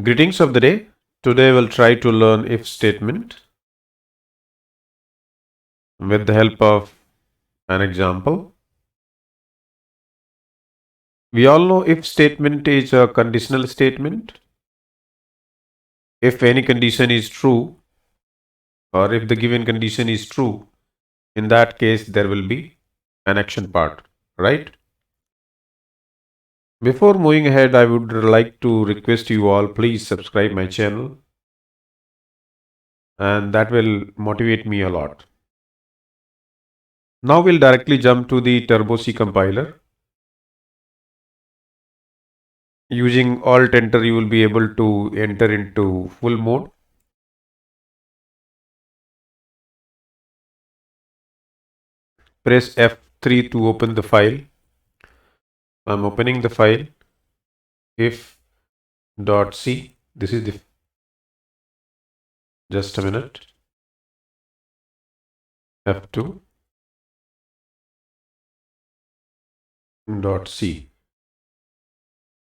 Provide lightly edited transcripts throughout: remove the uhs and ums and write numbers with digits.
Greetings of the day. Today we'll try to learn if statement with the help of an example. We all know if statement is a conditional statement. If any condition is true or if the given condition is true, in that case there will be an action part, right? Before moving ahead, I would like to request you all please subscribe my channel and that will motivate me a lot. Now we'll directly jump to the Turbo C compiler. Using Alt Enter, you will be able to enter into full mode. Press F3 to open the file. I'm opening the file if.c. This is the, just a minute. F2 .c.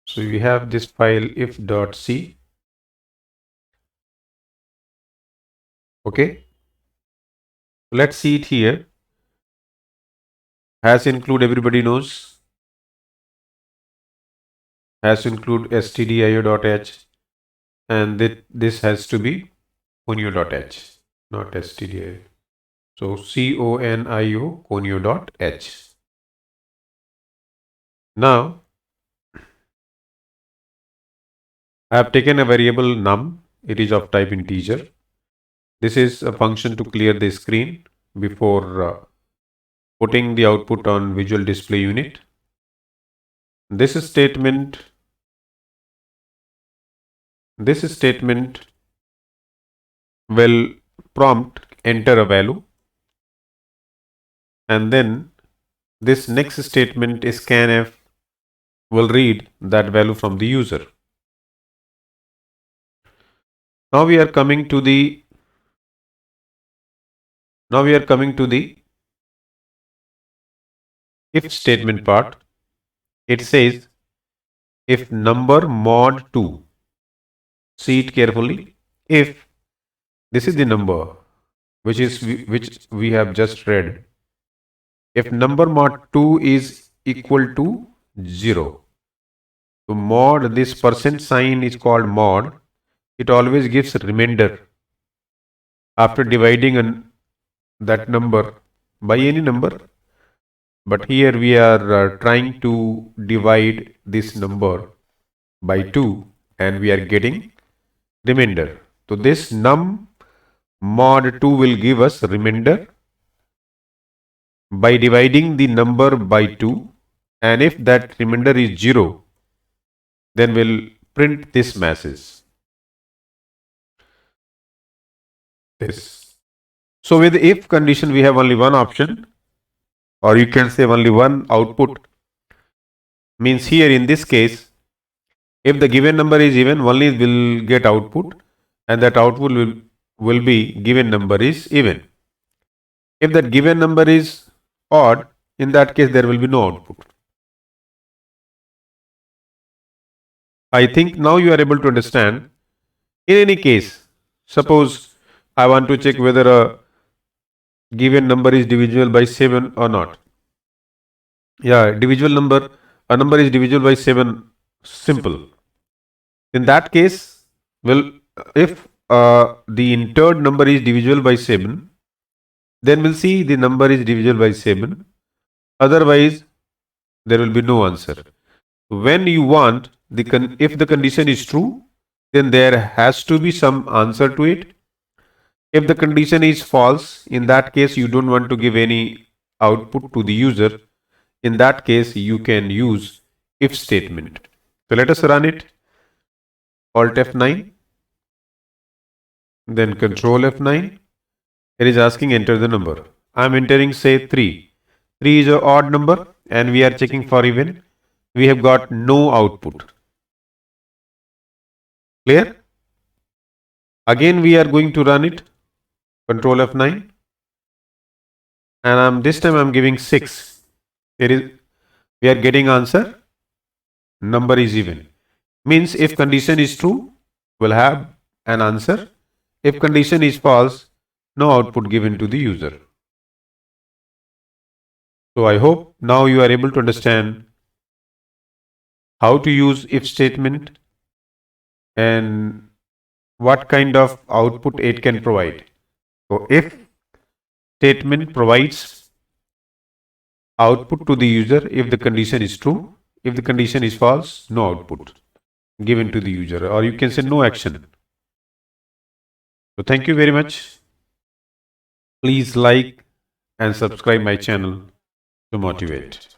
So we have this file if.c. Okay. Let's see it here. Has include, everybody knows. Has include stdio.h, and this has to be conio.h, not stdio. So conio conio.h. Now I have taken a variable num. It is of type integer. This is a function to clear the screen before putting the output on visual display unit. This statement will prompt enter a value, and then this next statement scanf will read that value from the user. Now we are coming to the if statement part. It says if number mod 2, see it carefully, if this is the number which we have just read, if number mod 2 is equal to 0, so mod, this percent sign is called mod, it always gives a remainder after dividing that number by any number. But here we are trying to divide this number by 2 and we are getting remainder. So this num mod 2 will give us remainder by dividing the number by 2, and if that remainder is 0, then we'll print this message. This. So with the if condition we have only one option, or you can say only one output. Means here in this case, if the given number is even, only will get output, and that output will be given number is even. If that given number is odd, in that case there will be no output. I think now you are able to understand. In any case, suppose I want to check whether a given number is divisible by 7 or not. Yeah, a number is divisible by 7, simple. In that case, well, if the entered number is divisible by 7, then we'll see the number is divisible by 7. Otherwise, there will be no answer. When you want, if the condition is true, then there has to be some answer to it. If the condition is false, in that case, you don't want to give any output to the user. In that case, you can use if statement. So let us run it. Alt F9, then Control F9. It is asking enter the number. I am entering say 3. 3 is an odd number and we are checking for even. We have got no output. Clear? Again we are going to run it. Control F9. And this time I am giving 6. We are getting answer. Number is even. Means if condition is true, will have an answer. If condition is false, no output given to the user. So I hope now you are able to understand how to use if statement and what kind of output it can provide. So if statement provides output to the user if the condition is true. If the condition is false, no output given to the user, or you can say no action. So thank you very much. Please like and subscribe my channel to motivate.